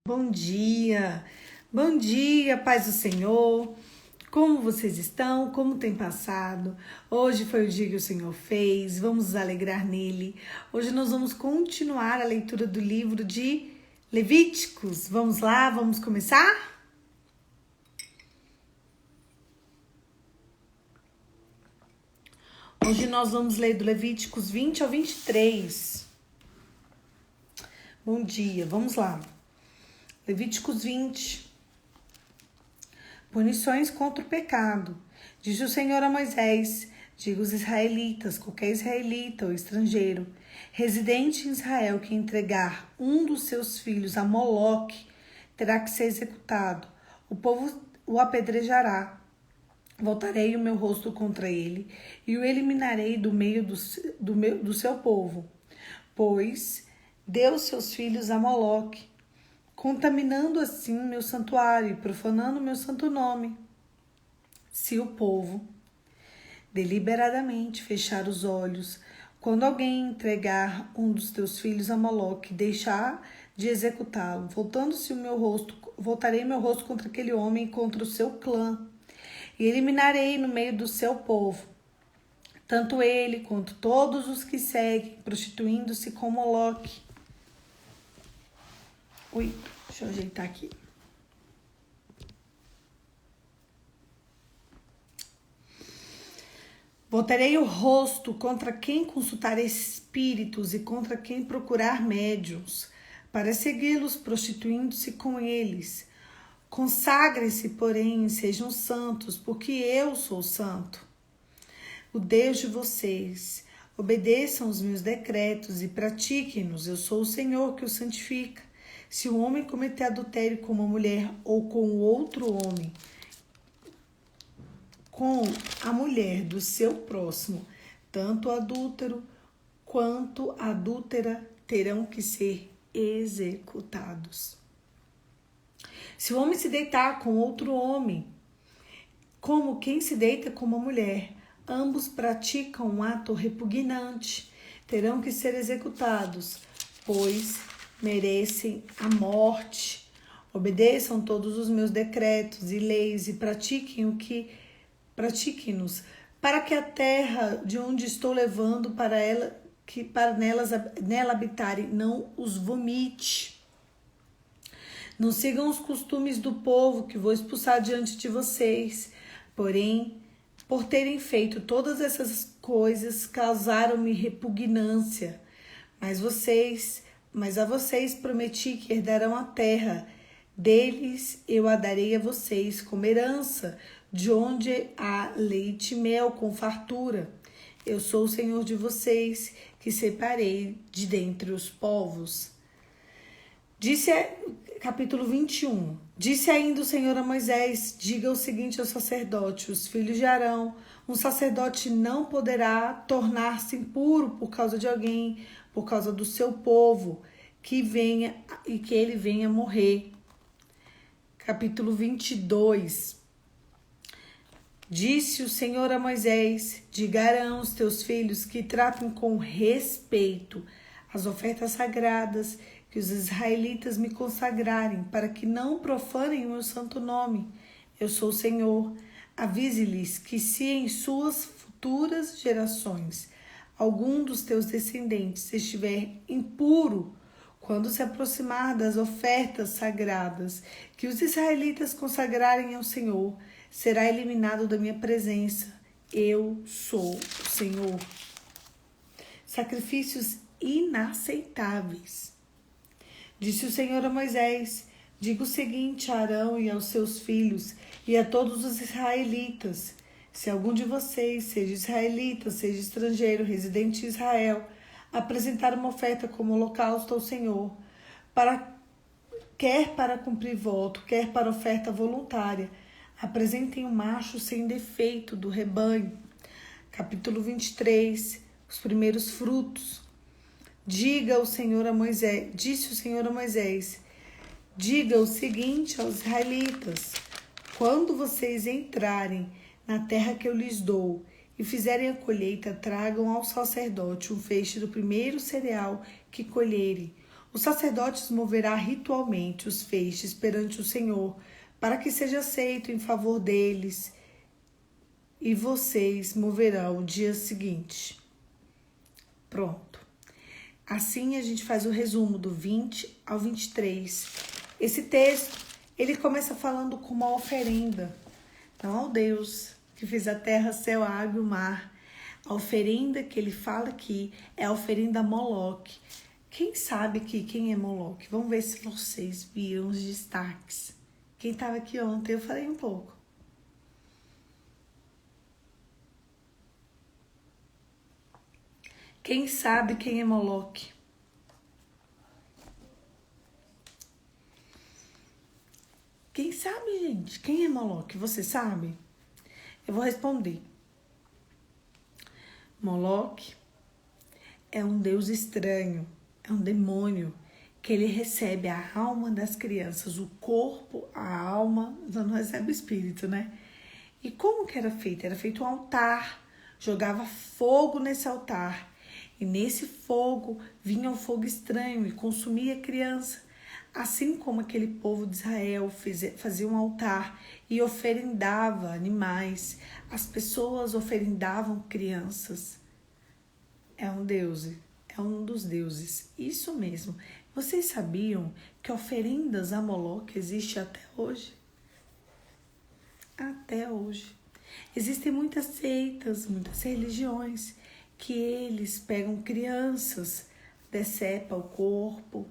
Bom dia, paz do Senhor. Como vocês estão? Como tem passado? Hoje foi o dia que o Senhor fez, vamos nos alegrar nele. Hoje nós vamos continuar a leitura do livro de Levíticos. Vamos lá, vamos começar? Hoje nós vamos ler do Levíticos 20 ao 23. Bom dia, vamos lá. Levíticos 20. Punições contra o pecado. Diz o Senhor a Moisés: diga aos israelitas, qualquer israelita ou estrangeiro, residente em Israel, que entregar um dos seus filhos a Moloque, terá que ser executado. O povo o apedrejará. Voltarei o meu rosto contra ele e o eliminarei do meio do seu povo, pois deu seus filhos a Moloque, contaminando assim meu santuário e profanando meu santo nome. Se o povo deliberadamente fechar os olhos, quando alguém entregar um dos teus filhos a Moloque, deixar de executá-lo, voltarei meu rosto contra aquele homem e contra o seu clã, e eliminarei no meio do seu povo, tanto ele quanto todos os que seguem, prostituindo-se com Moloque. Deixa eu ajeitar aqui. Voltarei o rosto contra quem consultar espíritos e contra quem procurar médiuns, para segui-los prostituindo-se com eles. Consagrem-se, porém, e sejam santos, porque eu sou santo, o Deus de vocês. Obedeçam os meus decretos e pratiquem-nos. Eu sou o Senhor que os santifica. Se o homem cometer adultério com uma mulher ou com outro homem, com a mulher do seu próximo, tanto o adúltero quanto a adúltera terão que ser executados. Se o homem se deitar com outro homem, como quem se deita com uma mulher, ambos praticam um ato repugnante, terão que ser executados, pois merecem a morte. Obedeçam todos os meus decretos e leis e pratiquem-nos, para que a terra de onde estou levando para nela habitarem não os vomite. Não sigam os costumes do povo que vou expulsar diante de vocês, porém, por terem feito todas essas coisas, causaram-me repugnância. Mas a vocês prometi que herdarão a terra. Deles eu a darei a vocês como herança, de onde há leite e mel com fartura. Eu sou o Senhor de vocês, que separei de dentre os povos. Capítulo 21. Disse ainda o Senhor a Moisés: diga o seguinte ao sacerdote, os filhos de Arão: um sacerdote não poderá tornar-se impuro por causa de alguém, por causa do seu povo, que ele venha morrer. Capítulo 22. Disse o Senhor a Moisés: diga a Arão, os teus filhos, que tratem com respeito as ofertas sagradas que os israelitas me consagrarem, para que não profanem o meu santo nome. Eu sou o Senhor. Avise-lhes que, se em suas futuras gerações algum dos teus descendentes estiver impuro, quando se aproximar das ofertas sagradas que os israelitas consagrarem ao Senhor, será eliminado da minha presença. Eu sou o Senhor. Sacrifícios inaceitáveis. Disse o Senhor a Moisés: diga o seguinte a Arão e aos seus filhos e a todos os israelitas: se algum de vocês, seja israelita, seja estrangeiro, residente em Israel, apresentar uma oferta como holocausto ao Senhor, quer para cumprir voto, quer para oferta voluntária, apresentem um macho sem defeito do rebanho. Capítulo 23. Os primeiros frutos. Disse o Senhor a Moisés: diga o seguinte aos israelitas: quando vocês entrarem na terra que eu lhes dou e fizerem a colheita, tragam ao sacerdote um feixe do primeiro cereal que colherem, Os sacerdotes moverá ritualmente os feixes perante o Senhor, para que seja aceito em favor deles, e vocês moverão o dia seguinte. Pronto. Assim a gente faz o resumo do 20 ao 23. Esse texto, ele começa falando com uma oferenda, não ao Deus que fez a terra, céu, a água e o mar. A oferenda que ele fala aqui é a oferenda a Moloque. Quem sabe aqui quem é Moloque? Vamos ver se vocês viram os destaques. Quem estava aqui ontem, eu falei um pouco. Quem sabe quem é Moloque? Quem sabe, gente? Quem é Moloque? Você sabe? Eu vou responder. Moloque é um deus estranho, é um demônio que ele recebe a alma das crianças, o corpo, a alma, não recebe o espírito, né? E como que era feito? Era feito um altar, jogava fogo nesse altar. E nesse fogo vinha um fogo estranho e consumia a criança. Assim como aquele povo de Israel fazia um altar e oferendava animais, as pessoas oferendavam crianças. É um deus, é um dos deuses, isso mesmo. Vocês sabiam que oferendas a Moloque existe até hoje? Até hoje. Existem muitas seitas, muitas religiões que eles pegam crianças, decepam o corpo,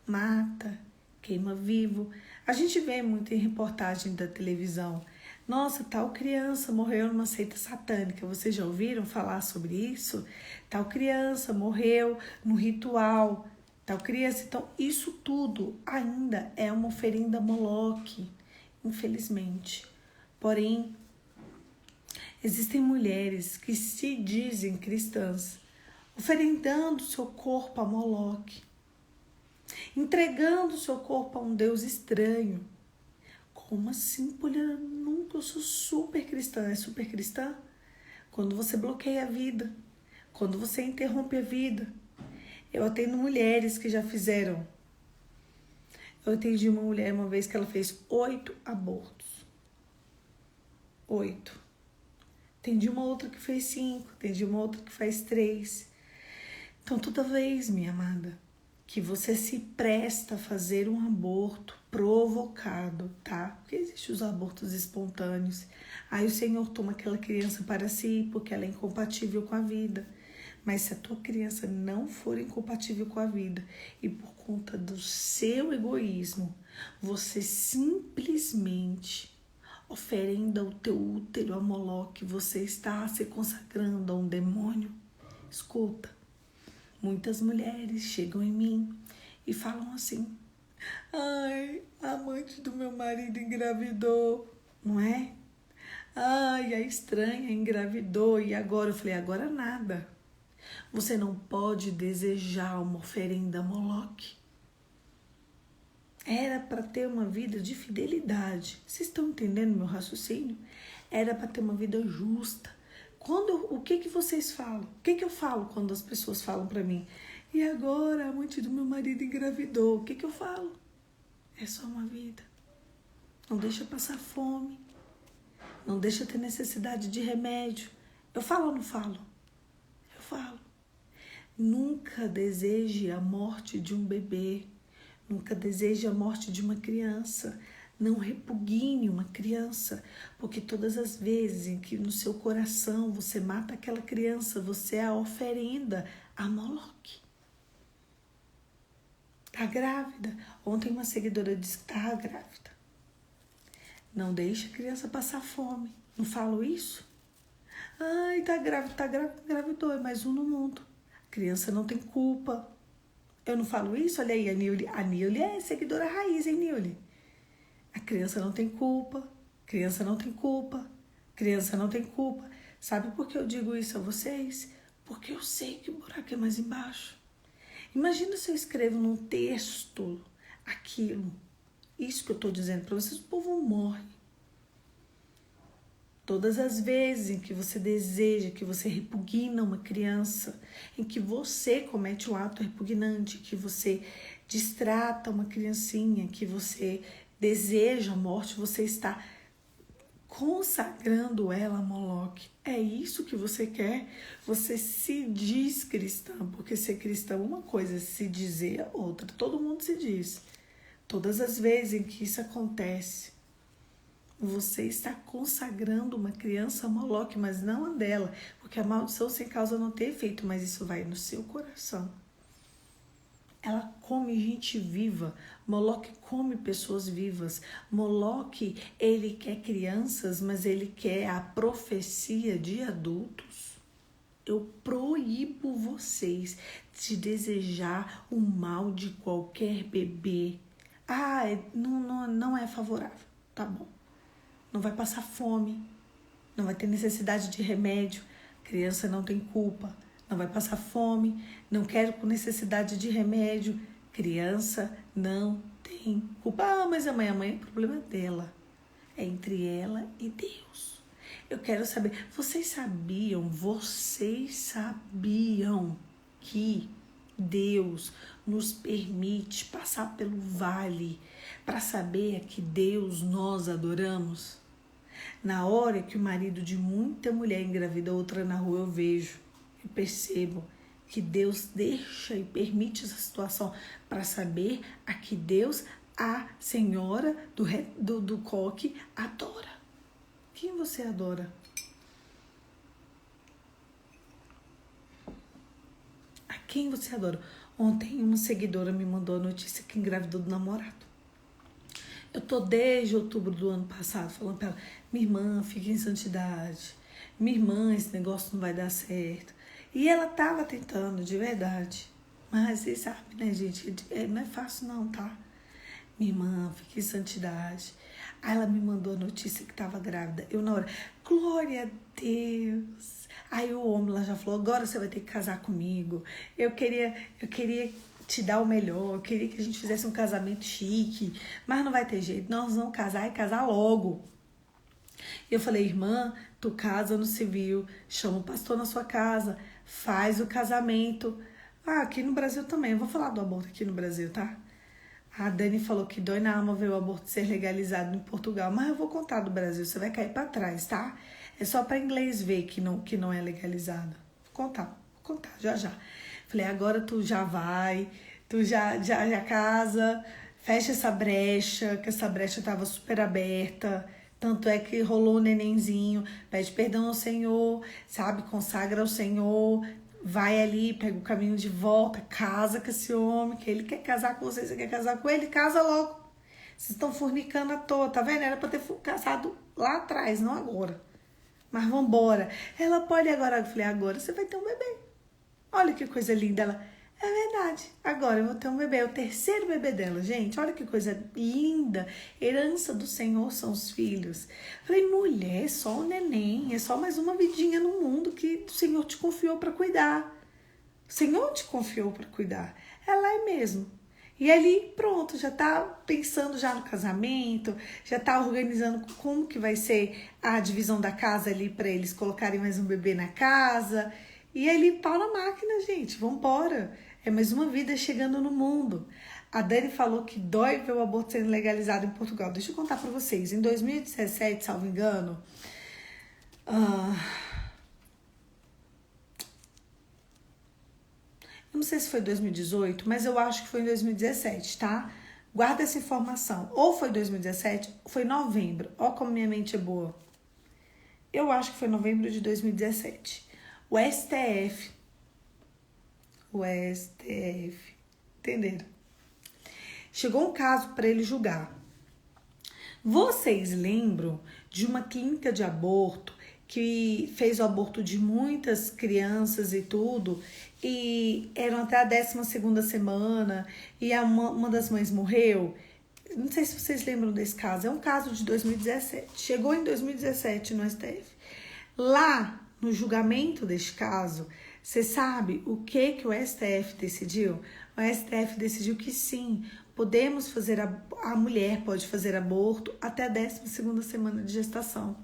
mata, queima vivo. A gente vê muito em reportagem da televisão. Nossa, tal criança morreu numa seita satânica. Vocês já ouviram falar sobre isso? Tal criança morreu no ritual. Tal criança. Então, isso tudo ainda é uma oferenda a Moloque, infelizmente. Porém, existem mulheres que se dizem cristãs, oferendando seu corpo a Moloque, entregando seu corpo a um Deus estranho. Como assim, Poliana? Nunca, eu sou super cristã. É super cristã? Quando você bloqueia a vida, quando você interrompe a vida. Eu atendo mulheres que já fizeram. Eu atendi uma mulher uma vez que ela fez 8 abortos. 8. Atendi uma outra que fez 5. Atendi uma outra que faz 3. Então, toda vez, minha amada, que você se presta a fazer um aborto provocado, tá? Porque existem os abortos espontâneos. Aí o Senhor toma aquela criança para si porque ela é incompatível com a vida. Mas se a tua criança não for incompatível com a vida e por conta do seu egoísmo, você simplesmente oferenda o teu útero a Moloque, você está se consagrando a um demônio. Escuta, muitas mulheres chegam em mim e falam assim: ai, a amante do meu marido engravidou, não é? Ai, a estranha engravidou e agora? Eu falei, agora nada. Você não pode desejar uma oferenda a Moloque. Era para ter uma vida de fidelidade. Vocês estão entendendo meu raciocínio? Era para ter uma vida justa. O que vocês falam? O que eu falo quando as pessoas falam para mim? E agora a amante do meu marido engravidou. O que eu falo? É só uma vida. Não deixa passar fome. Não deixa ter necessidade de remédio. Eu falo ou não falo? Eu falo. Nunca deseje a morte de um bebê. Nunca deseje a morte de uma criança. Não repugne uma criança, porque todas as vezes em que no seu coração você mata aquela criança, você é a oferenda a Moloque. Tá grávida? Ontem uma seguidora disse que estava grávida. Não deixe a criança passar fome. Não falo isso? Ai, tá grávida, engravidou, é mais um no mundo. A criança não tem culpa. Eu não falo isso? Olha aí, a Nilly é seguidora raiz, hein, Nilly? A criança não tem culpa, criança não tem culpa, criança não tem culpa. Sabe por que eu digo isso a vocês? Porque eu sei que o buraco é mais embaixo. Imagina se eu escrevo num texto aquilo, isso que eu estou dizendo para vocês, o povo morre. Todas as vezes em que você deseja, que você repugna uma criança, em que você comete um ato repugnante, que você Destrata uma criancinha que você deseja a morte, você está consagrando ela a Moloque. É isso que você quer? Você se diz cristã, porque ser cristão é uma coisa, se dizer é outra. Todo mundo se diz. Todas as vezes em que isso acontece, você está consagrando uma criança a Moloque, mas não a dela, porque a maldição sem causa não tem efeito, mas isso vai no seu coração. Ela come gente viva. Moloque come pessoas vivas. Moloque, ele quer crianças, mas ele quer a profecia de adultos. Eu proíbo vocês de desejar o mal de qualquer bebê. Não é favorável. Tá bom. Não vai passar fome. Não vai ter necessidade de remédio. Criança não tem culpa. Não vai passar fome, não quero com necessidade de remédio. Criança não tem culpa. Mas a mãe é o problema dela. É entre ela e Deus. Eu quero saber, vocês sabiam que Deus nos permite passar pelo vale para saber a que Deus nós adoramos? Na hora que o marido de muita mulher engravida outra na rua, eu vejo. Eu percebo que Deus deixa e permite essa situação para saber a que Deus, a senhora do coque, adora. Quem você adora? A quem você adora? Ontem uma seguidora me mandou a notícia que engravidou do namorado. Eu tô desde outubro do ano passado falando para ela, minha irmã, fica em santidade. Minha irmã, esse negócio não vai dar certo. E ela tava tentando, de verdade. Mas vocês sabem, né, gente? Não é fácil não, tá? Minha irmã, fica em santidade. Aí ela me mandou a notícia que tava grávida. Eu na hora, glória a Deus. Aí o homem lá já falou, agora você vai ter que casar comigo. Eu queria te dar o melhor. Eu queria que a gente fizesse um casamento chique. Mas não vai ter jeito. Nós vamos casar e casar logo. Eu falei, irmã, tu casa no civil, chama o pastor na sua casa, faz o casamento. Aqui no Brasil também, eu vou falar do aborto aqui no Brasil, tá? A Dani falou que dói na alma ver o aborto ser legalizado em Portugal, mas eu vou contar do Brasil, você vai cair pra trás, tá? É só pra inglês ver que não é legalizado. Vou contar, já. Falei, agora tu já vai, tu já casa, fecha essa brecha, que essa brecha tava super aberta. Tanto é que rolou o nenenzinho, pede perdão ao Senhor, sabe? Consagra ao Senhor, vai ali, pega o caminho de volta, casa com esse homem, que ele quer casar com você, você quer casar com ele, casa logo. Vocês estão fornicando à toa, tá vendo? Era pra ter casado lá atrás, não agora. Mas vambora. Ela pode agora. Eu falei, agora você vai ter um bebê. Olha que coisa linda. Ela, é verdade, agora eu vou ter um bebê, é o terceiro bebê dela, gente, olha que coisa linda, herança do Senhor são os filhos. Falei, mulher, é só um neném, é só mais uma vidinha no mundo que o Senhor te confiou para cuidar. O Senhor te confiou para cuidar, ela é mesmo. E ali, pronto, já tá pensando já no casamento, já tá organizando como que vai ser a divisão da casa ali para eles colocarem mais um bebê na casa. E ali, pau na máquina, gente, vambora. É mais uma vida chegando no mundo. A Dani falou que dói ver o aborto sendo legalizado em Portugal. Deixa eu contar pra vocês. Em 2017, salvo engano, eu não sei se foi 2018, mas eu acho que foi em 2017, tá? Guarda essa informação. Ou foi 2017, ou foi novembro. Ó como minha mente é boa. Eu acho que foi novembro de 2017. O STF, entenderam? Chegou um caso para ele julgar. Vocês lembram de uma clínica de aborto que fez o aborto de muitas crianças e tudo, e eram até a 12ª semana, e uma das mães morreu? Não sei se vocês lembram desse caso, é um caso de 2017, chegou em 2017 no STF. Lá, no julgamento deste caso, você sabe o que o STF decidiu? O STF decidiu que sim, podemos fazer, a mulher pode fazer aborto até a 12ª semana de gestação.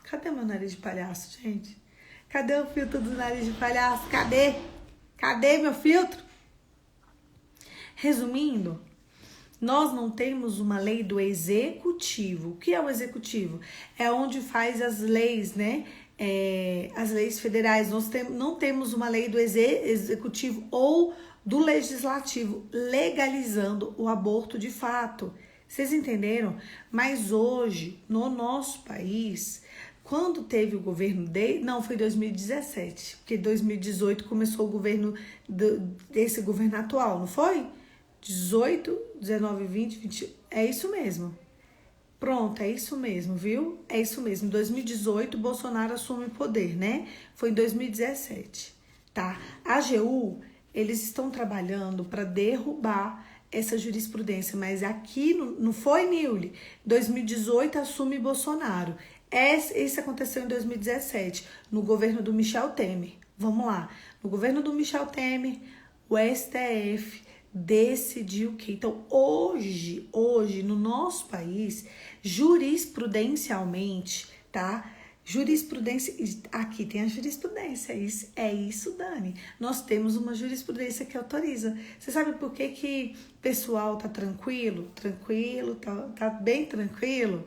Cadê meu nariz de palhaço, gente? Cadê o filtro do nariz de palhaço? Cadê? Cadê meu filtro? Resumindo, nós não temos uma lei do executivo. O que é o executivo? É onde faz as leis, né? As leis federais. Nós não temos uma lei do executivo ou do legislativo legalizando o aborto de fato. Vocês entenderam? Mas hoje, no nosso país, quando teve o governo dele, não, foi 2017, porque 2018 começou o governo desse governo atual, não foi? 18, 19, 20, 21, é isso mesmo. Pronto, é isso mesmo, viu? É isso mesmo. Em 2018, Bolsonaro assume o poder, né? Foi em 2017, tá? A AGU, eles estão trabalhando para derrubar essa jurisprudência, mas aqui não foi, Nilly? 2018 assume Bolsonaro. Isso aconteceu em 2017, no governo do Michel Temer. Vamos lá. No governo do Michel Temer, o STF decidiu que, então, hoje, no nosso país, jurisprudencialmente, tá? Jurisprudência, aqui tem a jurisprudência, é isso, Dani. Nós temos uma jurisprudência que autoriza. Você sabe por que o pessoal tá tranquilo? Tá bem tranquilo?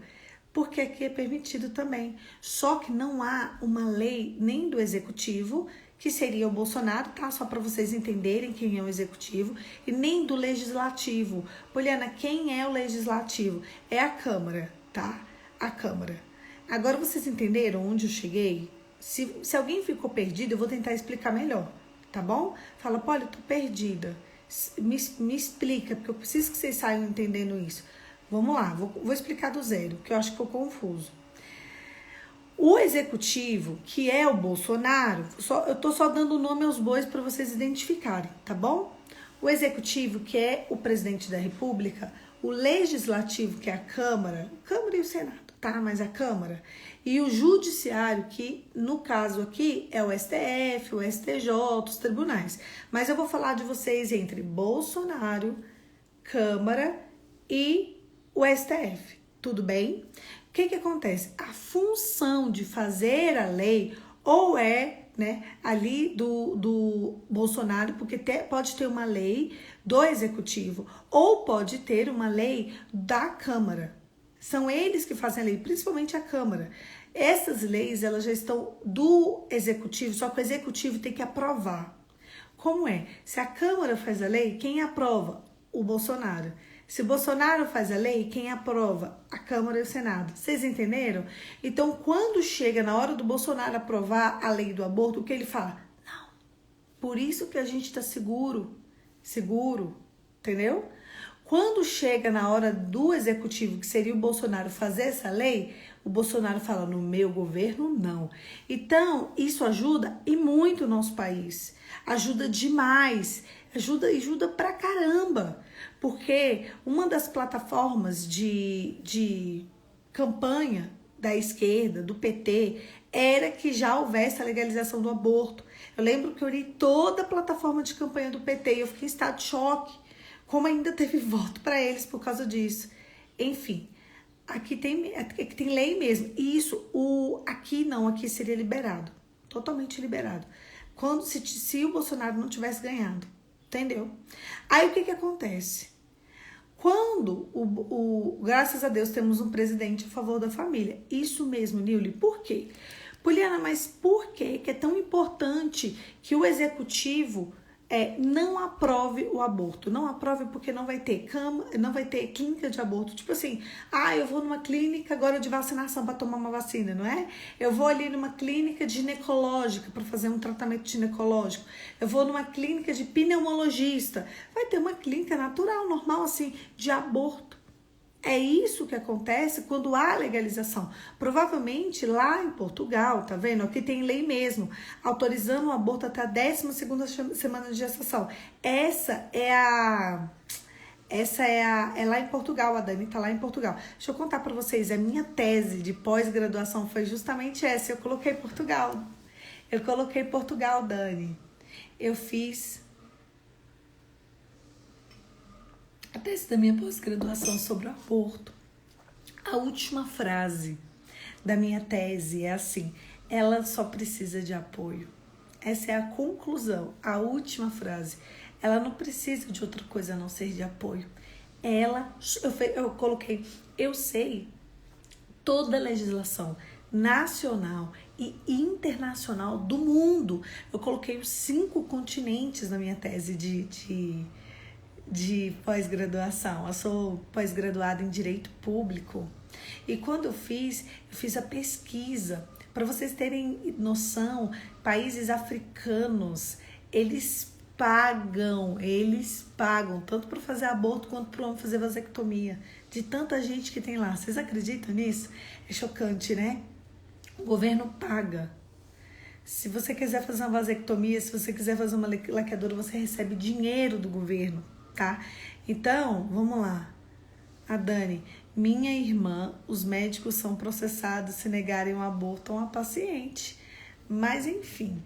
Porque aqui é permitido também. Só que não há uma lei nem do executivo, que seria o Bolsonaro, tá? Só para vocês entenderem quem é o executivo, e nem do legislativo. Poliana, quem é o legislativo? É a Câmara, tá? A Câmara. Agora vocês entenderam onde eu cheguei? Se alguém ficou perdido, eu vou tentar explicar melhor, tá bom? Fala, Poli, eu tô perdida. Me explica, porque eu preciso que vocês saiam entendendo isso. Vamos lá, vou explicar do zero, que eu acho que ficou confuso. O executivo, que é o Bolsonaro, eu tô só dando nome aos bois para vocês identificarem, tá bom? O executivo, que é o presidente da República, o legislativo, que é a Câmara e o Senado, tá? Mas a Câmara, e o judiciário, que no caso aqui é o STF, o STJ, os tribunais. Mas eu vou falar de vocês entre Bolsonaro, Câmara e o STF, tudo bem? O que acontece? A função de fazer a lei ou é, né, ali do Bolsonaro, porque pode ter uma lei do executivo ou pode ter uma lei da Câmara. São eles que fazem a lei, principalmente a Câmara. Essas leis, elas já estão do executivo, só que o executivo tem que aprovar. Como é? Se a Câmara faz a lei, quem aprova? O Bolsonaro. Se o Bolsonaro faz a lei, quem aprova? A Câmara e o Senado. Vocês entenderam? Então, quando chega na hora do Bolsonaro aprovar a lei do aborto, o que ele fala? Não. Por isso que a gente está seguro, entendeu? Quando chega na hora do executivo, que seria o Bolsonaro fazer essa lei, o Bolsonaro fala, no meu governo, não. Então, isso ajuda e muito o nosso país. Ajuda demais. Ajuda pra caramba. Porque uma das plataformas de campanha da esquerda, do PT, era que já houvesse a legalização do aborto. Eu lembro que eu li toda a plataforma de campanha do PT e eu fiquei em estado de choque. Como ainda teve voto para eles por causa disso. Enfim, aqui tem lei mesmo. E isso, aqui seria liberado. Totalmente liberado. Se o Bolsonaro não tivesse ganhado. Entendeu? Aí o que acontece? Quando, graças a Deus, temos um presidente a favor da família. Isso mesmo, Nilly. Por quê? Poliana, mas por que é tão importante que o executivo não aprove o aborto? Não aprove porque não vai ter clínica de aborto. Tipo assim, eu vou numa clínica agora de vacinação para tomar uma vacina, não é? Eu vou ali numa clínica ginecológica para fazer um tratamento ginecológico. Eu vou numa clínica de pneumologista. Vai ter uma clínica natural, normal, assim, de aborto. É isso que acontece quando há legalização. Provavelmente lá em Portugal, tá vendo? Aqui tem lei mesmo, autorizando o aborto até a 12ª semana de gestação. É lá em Portugal, a Dani tá lá em Portugal. Deixa eu contar pra vocês, a minha tese de pós-graduação foi justamente essa. Eu coloquei Portugal, Dani. Eu fiz a tese da minha pós-graduação sobre o aborto. A última frase da minha tese é assim: ela só precisa de apoio. Essa é a conclusão, a última frase. ela não precisa de outra coisa a não ser de apoio. Eu coloquei, eu sei toda a legislação nacional e internacional do mundo. Eu coloquei os 5 continentes na minha tese de pós-graduação. Eu sou pós-graduada em Direito Público. E quando eu fiz a pesquisa. Para vocês terem noção, países africanos, eles pagam tanto para fazer aborto quanto para o homem fazer vasectomia. De tanta gente que tem lá. Vocês acreditam nisso? É chocante, né? O governo paga. Se você quiser fazer uma vasectomia, se você quiser fazer uma laqueadura, você recebe dinheiro do governo, tá? Então, vamos lá. A Dani, minha irmã, os médicos são processados se negarem um aborto a uma paciente. Mas, enfim,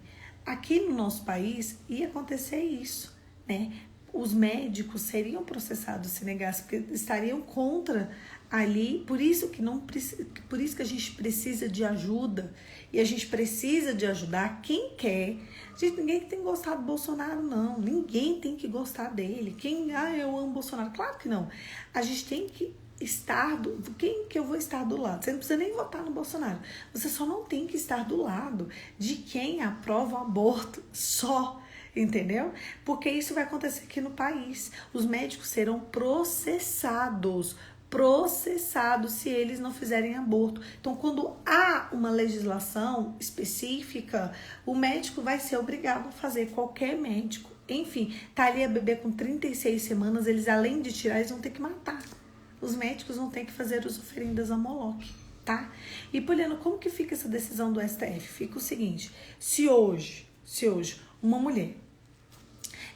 aqui no nosso país ia acontecer isso, né? Os médicos seriam processados se negassem, porque estariam contra ali, por isso que a gente precisa de ajuda, e a gente precisa de ajudar quem quer. Gente, ninguém tem que gostar do Bolsonaro, não. Ninguém tem que gostar dele. Eu amo Bolsonaro. Claro que não. A gente tem que estar quem que eu vou estar do lado? Você não precisa nem votar no Bolsonaro. Você só não tem que estar do lado de quem aprova o aborto só. Entendeu? Porque isso vai acontecer aqui no país. Os médicos serão processados se eles não fizerem aborto. Então, quando há uma legislação específica, o médico vai ser obrigado a fazer, qualquer médico. Enfim, tá ali a bebê com 36 semanas, eles além de tirar, eles vão ter que matar. Os médicos vão ter que fazer as oferendas a Moloque, tá? E, Poliana, como que fica essa decisão do STF? Fica o seguinte, se hoje uma mulher,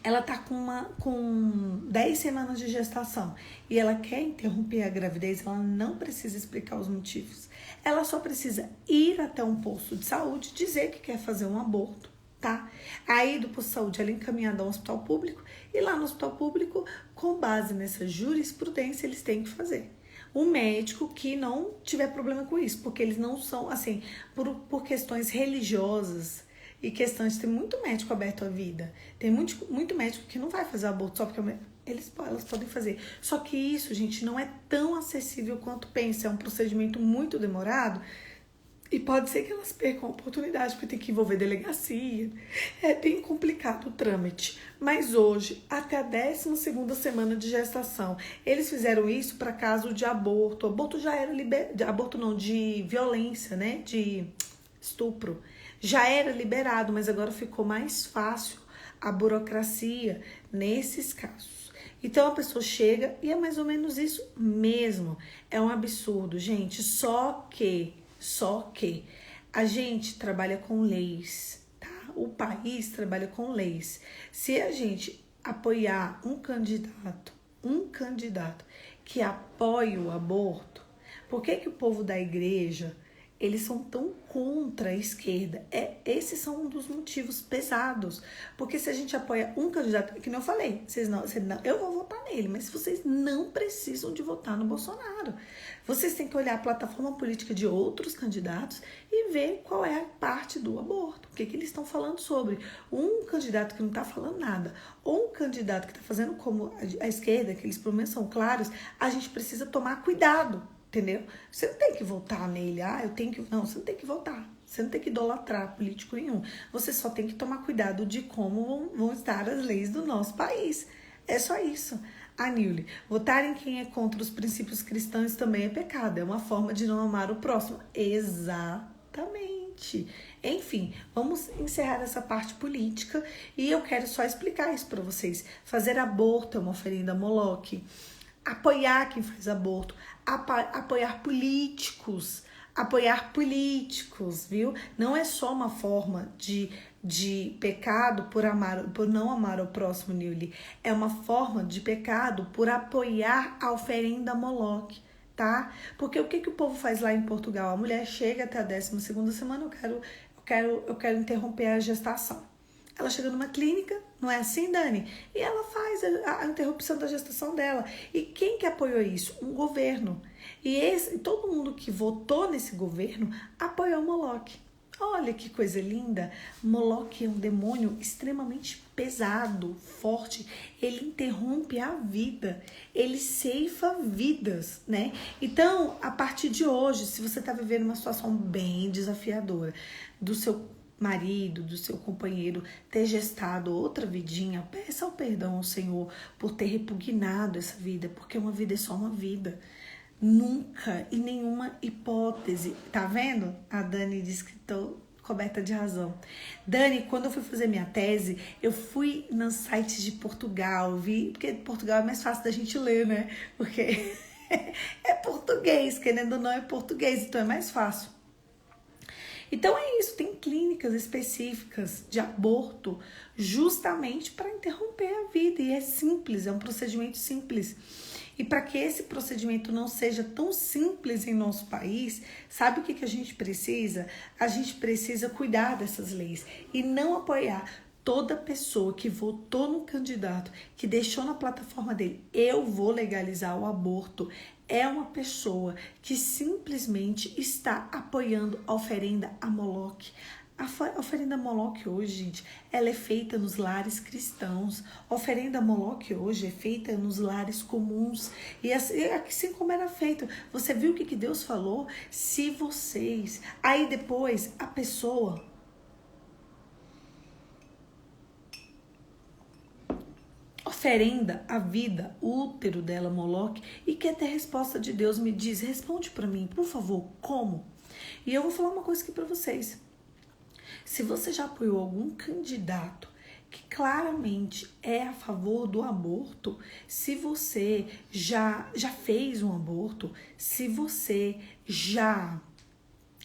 ela tá com 10 semanas de gestação e ela quer interromper a gravidez, ela não precisa explicar os motivos. Ela só precisa ir até um posto de saúde, dizer que quer fazer um aborto, tá? Aí do posto de saúde ela é encaminhada ao hospital público e lá no hospital público, com base nessa jurisprudência, eles têm que fazer. O médico que não tiver problema com isso, porque eles não são, assim, por questões religiosas, e questões, tem muito médico aberto à vida. Tem muito médico que não vai fazer aborto só porque elas podem fazer. Só que isso, gente, não é tão acessível quanto pensa. É um procedimento muito demorado e pode ser que elas percam a oportunidade, porque tem que envolver delegacia. É bem complicado o trâmite. Mas hoje, até a 12ª semana de gestação, eles fizeram isso para caso de aborto. O aborto já era de violência, né? De estupro. Já era liberado, mas agora ficou mais fácil a burocracia nesses casos. Então a pessoa chega e é mais ou menos isso mesmo. É um absurdo, gente. Só que a gente trabalha com leis, tá? O país trabalha com leis. Se a gente apoiar um candidato que apoia o aborto, por que o povo da igreja eles são tão contra a esquerda? Esses são um dos motivos pesados. Porque se a gente apoia um candidato, que nem eu falei, eu vou votar nele, mas vocês não precisam de votar no Bolsonaro. Vocês têm que olhar a plataforma política de outros candidatos e ver qual é a parte do aborto. O que eles estão falando sobre. Um candidato que não está falando nada, ou um candidato que está fazendo como a esquerda, que eles pelo menos são claros, a gente precisa tomar cuidado. Entendeu? Você não tem que votar nele. Não, você não tem que votar. Você não tem que idolatrar político nenhum. Você só tem que tomar cuidado de como vão estar as leis do nosso país. É só isso. Nilly, votar em quem é contra os princípios cristãos também é pecado. É uma forma de não amar o próximo. Exatamente. Enfim, vamos encerrar essa parte política e eu quero só explicar isso para vocês. Fazer aborto é uma oferenda a Moloque. Apoiar quem faz aborto, apoiar políticos, viu? Não é só uma forma de pecado por não amar o próximo, Nilly. É uma forma de pecado por apoiar a oferenda a Moloque, tá? Porque o que o povo faz lá em Portugal? A mulher chega até a 12ª semana, eu quero interromper a gestação. Ela chega numa clínica, não é assim, Dani? E ela faz a interrupção da gestação dela. E quem que apoiou isso? Um governo. E todo mundo que votou nesse governo apoiou Moloque. Olha que coisa linda. Moloque é um demônio extremamente pesado, forte, ele interrompe a vida, ele ceifa vidas, né? Então, a partir de hoje, se você está vivendo uma situação bem desafiadora, do seu marido, do seu companheiro ter gestado outra vidinha, peça o perdão ao Senhor por ter repugnado essa vida, porque uma vida é só uma vida. Nunca, em nenhuma hipótese. Tá vendo? A Dani disse que tô coberta de razão. Dani, quando eu fui fazer minha tese, eu fui nos sites de Portugal, porque Portugal é mais fácil da gente ler, né? Porque é português, querendo ou não é português, então é mais fácil. Então é isso, tem clínicas específicas de aborto justamente para interromper a vida, e é simples, é um procedimento simples. E para que esse procedimento não seja tão simples em nosso país, sabe o que a gente precisa? A gente precisa cuidar dessas leis e não apoiar toda pessoa que votou no candidato, que deixou na plataforma dele, eu vou legalizar o aborto, é uma pessoa que simplesmente está apoiando a oferenda a Moloque. A oferenda a Moloque hoje, gente, ela é feita nos lares cristãos. A oferenda a Moloque hoje é feita nos lares comuns. E assim como era feito. Você viu o que Deus falou? Se vocês... Aí depois a pessoa... oferenda a vida, o útero dela, Moloque, e quer ter resposta de Deus, me diz, responde para mim, por favor, como? E eu vou falar uma coisa aqui para vocês. Se você já apoiou algum candidato que claramente é a favor do aborto, se você já fez um aborto, se você já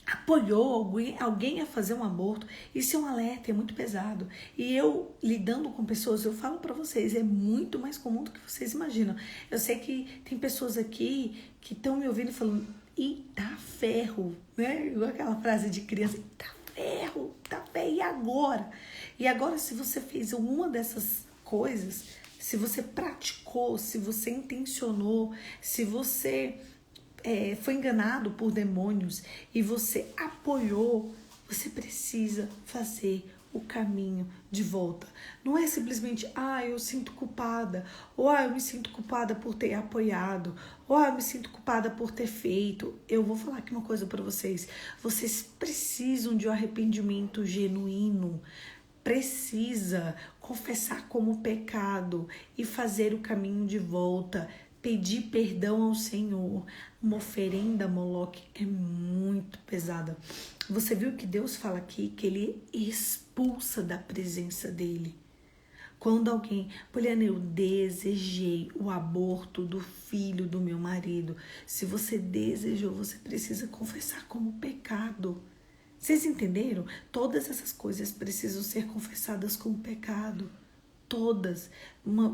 apoiou alguém a fazer um aborto, isso é um alerta, é muito pesado. E eu, lidando com pessoas, eu falo pra vocês, é muito mais comum do que vocês imaginam. Eu sei que tem pessoas aqui que estão me ouvindo falando, eita ferro, né? Igual aquela frase de criança, eita ferro, e agora? E agora, se você fez uma dessas coisas, se você praticou, se você intencionou, se você... foi enganado por demônios e você apoiou, você precisa fazer o caminho de volta. Não é simplesmente, eu sinto culpada, ou eu me sinto culpada por ter apoiado, ou eu me sinto culpada por ter feito. Eu vou falar aqui uma coisa para vocês. Vocês precisam de um arrependimento genuíno. Precisa confessar como pecado e fazer o caminho de volta. Pedir perdão ao Senhor. Uma oferenda a Moloque é muito pesada. Você viu que Deus fala aqui que ele expulsa da presença dele. Quando alguém... Poliana, eu desejei o aborto do filho do meu marido. Se você desejou, você precisa confessar como pecado. Vocês entenderam? Todas essas coisas precisam ser confessadas como pecado. Todas.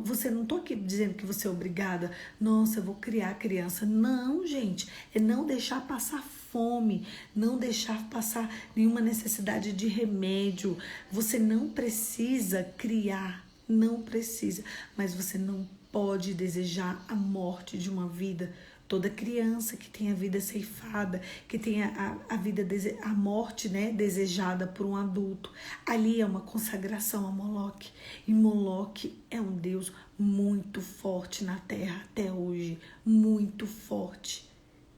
Você não estou aqui dizendo que você é obrigada. Nossa, eu vou criar criança. Não, gente. É não deixar passar fome. Não deixar passar nenhuma necessidade de remédio. Você não precisa criar. Não precisa. Mas você não pode desejar a morte de uma vida. Toda criança que tem a vida ceifada, que tem a morte, né, desejada por um adulto, ali é uma consagração a Moloque. E Moloque é um Deus muito forte na terra até hoje, muito forte.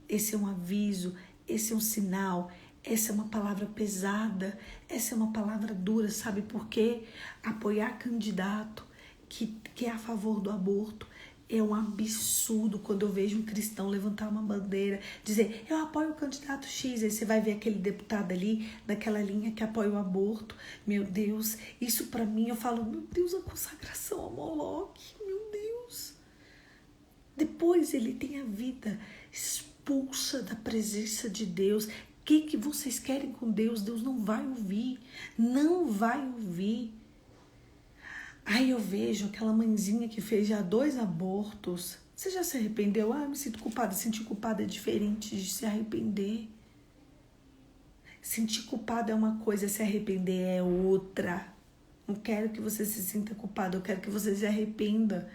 Esse é um aviso, esse é um sinal, essa é uma palavra pesada, essa é uma palavra dura, sabe por quê? Apoiar candidato que é a favor do aborto. É um absurdo quando eu vejo um cristão levantar uma bandeira, dizer, eu apoio o candidato X, aí você vai ver aquele deputado ali, naquela linha que apoia o aborto. Meu Deus, isso pra mim, eu falo, meu Deus, a consagração a Moloque, meu Deus. Depois ele tem a vida expulsa da presença de Deus. O que vocês querem com Deus? Deus não vai ouvir, não vai ouvir. Aí eu vejo aquela mãezinha que fez já 2 abortos. Você já se arrependeu? Eu me sinto culpada. Sentir culpada é diferente de se arrepender. Sentir culpada é uma coisa, se arrepender é outra. Não quero que você se sinta culpada, eu quero que você se arrependa.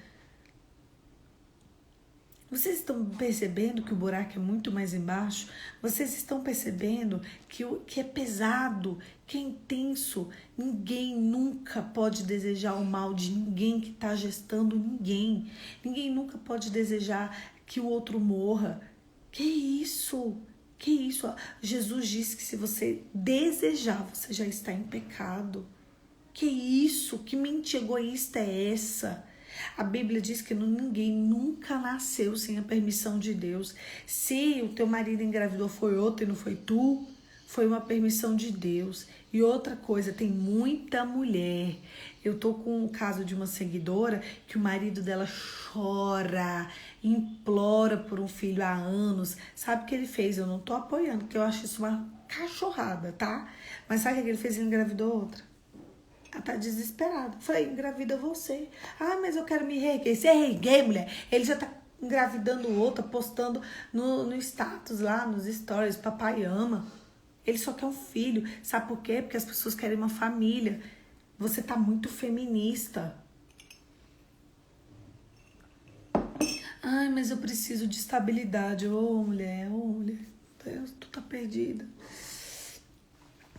Vocês estão percebendo que o buraco é muito mais embaixo? Vocês estão percebendo que é pesado, que é intenso? Ninguém nunca pode desejar o mal de ninguém que está gestando ninguém. Ninguém nunca pode desejar que o outro morra. Que isso? Que isso? Jesus disse que se você desejar, você já está em pecado. Que isso? Que mente egoísta é essa? A Bíblia diz que ninguém nunca nasceu sem a permissão de Deus. Se o teu marido engravidou foi outro e não foi tu, foi uma permissão de Deus. E outra coisa, tem muita mulher. Eu tô com um caso de uma seguidora que o marido dela chora, implora por um filho há anos. Sabe o que ele fez? Eu não tô apoiando, porque eu acho isso uma cachorrada, tá? Mas sabe o que ele fez? Ele engravidou outra. Ela tá desesperada. Falei, engravida você. Ah, mas eu quero me reerguer. Você é reerguer, mulher? Ele já tá engravidando outra, postando no status lá, nos stories. Papai ama. Ele só quer um filho. Sabe por quê? Porque as pessoas querem uma família. Você tá muito feminista. Ai, mas eu preciso de estabilidade. Ô, mulher, ô, mulher. Deus, tu tá perdida.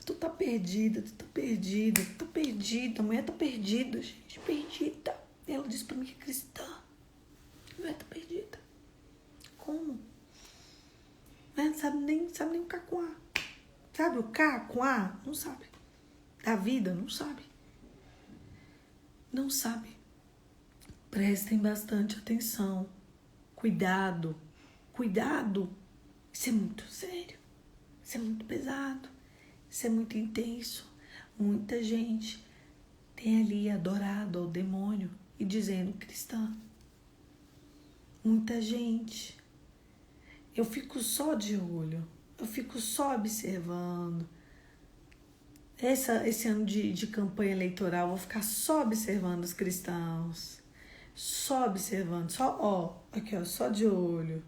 Tu tá perdida, tu tá perdida, tu tá perdida. A mulher tá perdida, gente, perdida. Ela disse pra mim que é cristã. A mulher tá perdida. Como? Não sabe nem o K com A. Sabe o K com A? Não sabe. Da vida? Não sabe. Não sabe. Prestem bastante atenção. Cuidado. Cuidado. Isso é muito sério. Isso é muito pesado. Isso é muito intenso. Muita gente tem ali adorado ao demônio e dizendo cristã. Muita gente. Eu fico só de olho. Eu fico só observando. Esse ano de campanha eleitoral, eu vou ficar só observando os cristãos. Só observando. Aqui, ó, só de olho.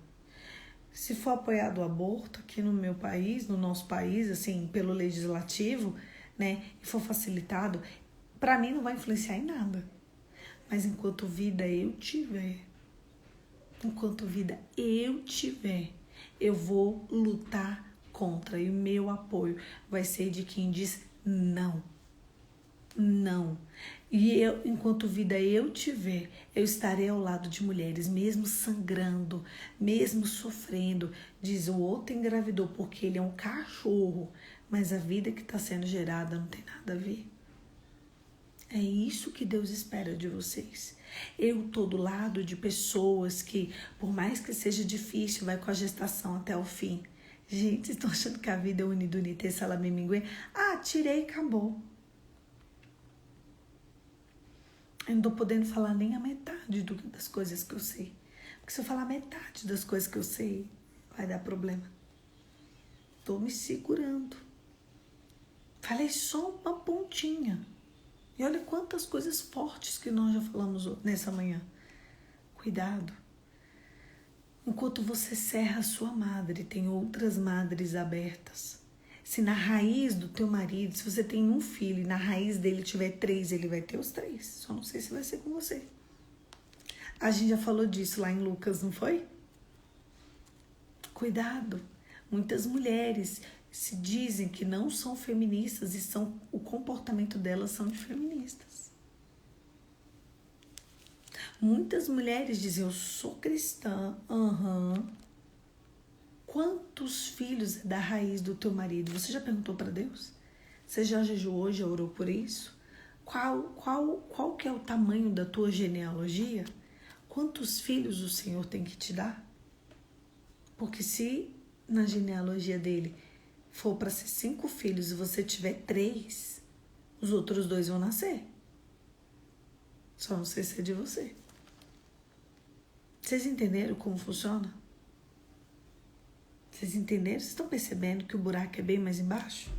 Se for apoiado o aborto aqui no meu país, no nosso país, assim, pelo legislativo, né, e for facilitado, para mim não vai influenciar em nada. Mas enquanto vida eu tiver, eu vou lutar contra. E o meu apoio vai ser de quem diz não. Não. E eu, enquanto vida eu tiver, eu estarei ao lado de mulheres, mesmo sangrando, mesmo sofrendo. Diz, o outro engravidou porque ele é um cachorro, mas a vida que está sendo gerada não tem nada a ver. É isso que Deus espera de vocês. Eu estou do lado de pessoas que, por mais que seja difícil, vai com a gestação até o fim. Gente, vocês estão achando que a vida é unidunité, salame minguê? Ah, tirei e acabou. Eu não tô podendo falar nem a metade das coisas que eu sei. Porque se eu falar metade das coisas que eu sei, vai dar problema. Tô me segurando. Falei só uma pontinha. E olha quantas coisas fortes que nós já falamos nessa manhã. Cuidado. Enquanto você serra a sua madre, tem outras madres abertas. Se na raiz do teu marido, se você tem um filho e na raiz dele tiver 3, ele vai ter os 3. Só não sei se vai ser com você. A gente já falou disso lá em Lucas, não foi? Cuidado. Muitas mulheres se dizem que não são feministas e o comportamento delas são de feministas. Muitas mulheres dizem, eu sou cristã. Quantos filhos é da raiz do teu marido? Você já perguntou para Deus? Você já jejuou, já orou por isso? Qual que é o tamanho da tua genealogia? Quantos filhos o Senhor tem que te dar? Porque se na genealogia dele for para ser 5 filhos e você tiver 3, os outros 2 vão nascer. Só não sei se é de você. Vocês entenderam como funciona? Vocês entenderam? Vocês estão percebendo que o buraco é bem mais embaixo?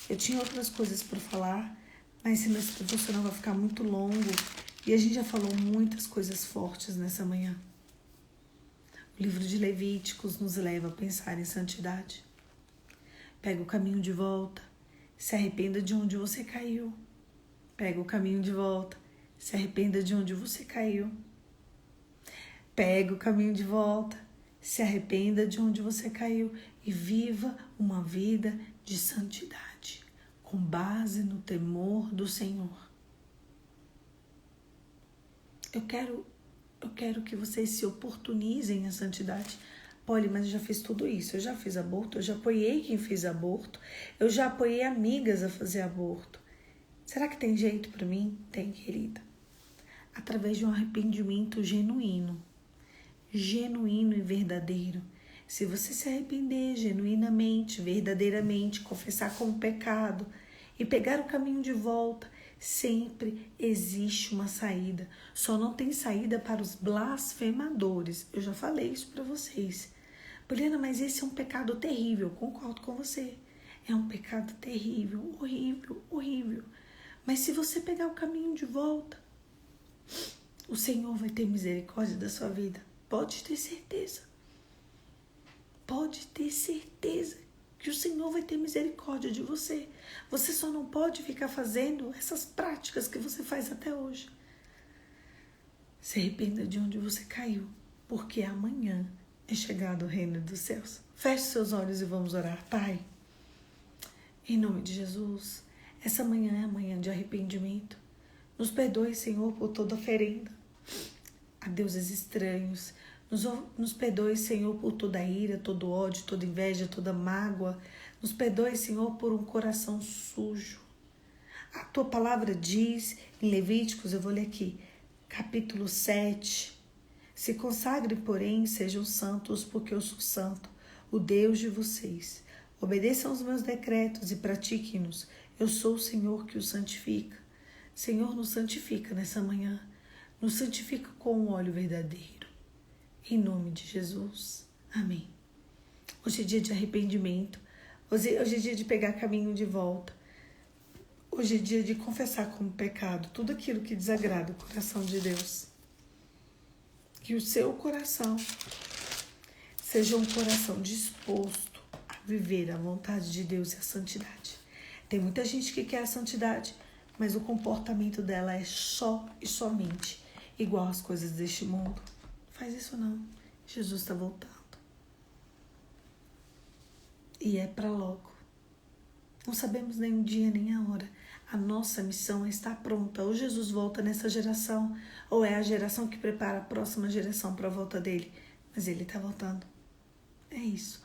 Eu tinha outras coisas para falar, mas senão esse devocional vai ficar muito longo. E a gente já falou muitas coisas fortes nessa manhã. O livro de Levíticos nos leva a pensar em santidade. Pega o caminho de volta, se arrependa de onde você caiu. Pega o caminho de volta, se arrependa de onde você caiu. Pega o caminho de volta, se arrependa de onde você caiu e viva uma vida de santidade, com base no temor do Senhor. Eu quero que vocês se oportunizem a santidade. Polly, mas eu já fiz tudo isso. Eu já fiz aborto, eu já apoiei quem fez aborto, eu já apoiei amigas a fazer aborto. Será que tem jeito para mim? Tem, querida. Através de um arrependimento genuíno e verdadeiro. Se você se arrepender genuinamente, verdadeiramente, confessar como pecado e pegar o caminho de volta, sempre existe uma saída. Só não tem saída para os blasfemadores. Eu já falei isso para vocês. Poliana, mas esse é um pecado terrível. Eu concordo com você. É um pecado terrível, horrível, horrível. Mas se você pegar o caminho de volta, o Senhor vai ter misericórdia da sua vida. Pode ter certeza. Pode ter certeza que o Senhor vai ter misericórdia de você. Você só não pode ficar fazendo essas práticas que você faz até hoje. Se arrependa de onde você caiu, porque amanhã é chegado o reino dos céus. Feche seus olhos e vamos orar. Pai, em nome de Jesus, essa manhã é a manhã de arrependimento. Nos perdoe, Senhor, por toda oferenda a deuses estranhos. Nos perdoe, Senhor, por toda ira, todo ódio, toda inveja, toda mágoa. Nos perdoe, Senhor, por um coração sujo. A tua palavra diz em Levíticos, eu vou ler aqui, capítulo 7. Se consagrem, porém, sejam santos, porque eu sou santo, o Deus de vocês. Obedeçam os meus decretos e pratiquem-nos. Eu sou o Senhor que os santifica. Senhor, nos santifica nessa manhã. Nos santifica com o óleo verdadeiro. Em nome de Jesus. Amém. Hoje é dia de arrependimento. Hoje é dia de pegar caminho de volta. Hoje é dia de confessar como pecado tudo aquilo que desagrada o coração de Deus. Que o seu coração seja um coração disposto a viver a vontade de Deus e a santidade. Tem muita gente que quer a santidade, mas o comportamento dela é só e somente igual às coisas deste mundo. Faz isso não. Jesus está voltando. E é para logo. Não sabemos nem o dia nem a hora. A nossa missão é estar pronta. Ou Jesus volta nessa geração, ou é a geração que prepara a próxima geração para a volta dele. Mas ele está voltando. É isso.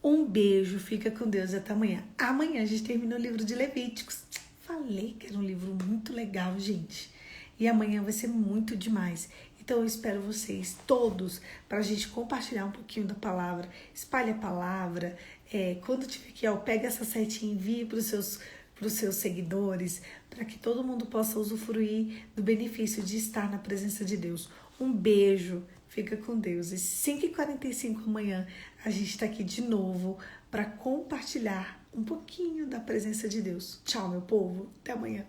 Um beijo, fica com Deus até amanhã. Amanhã a gente termina o livro de Levíticos. Falei que era um livro muito legal, gente. E amanhã vai ser muito demais. Então eu espero vocês todos para a gente compartilhar um pouquinho da palavra. Espalhe a palavra. Quando tiver aqui, pega essa setinha e envie para os seus seguidores, para que todo mundo possa usufruir do benefício de estar na presença de Deus. Um beijo, fica com Deus. E 5h45 amanhã a gente está aqui de novo para compartilhar um pouquinho da presença de Deus. Tchau, meu povo. Até amanhã.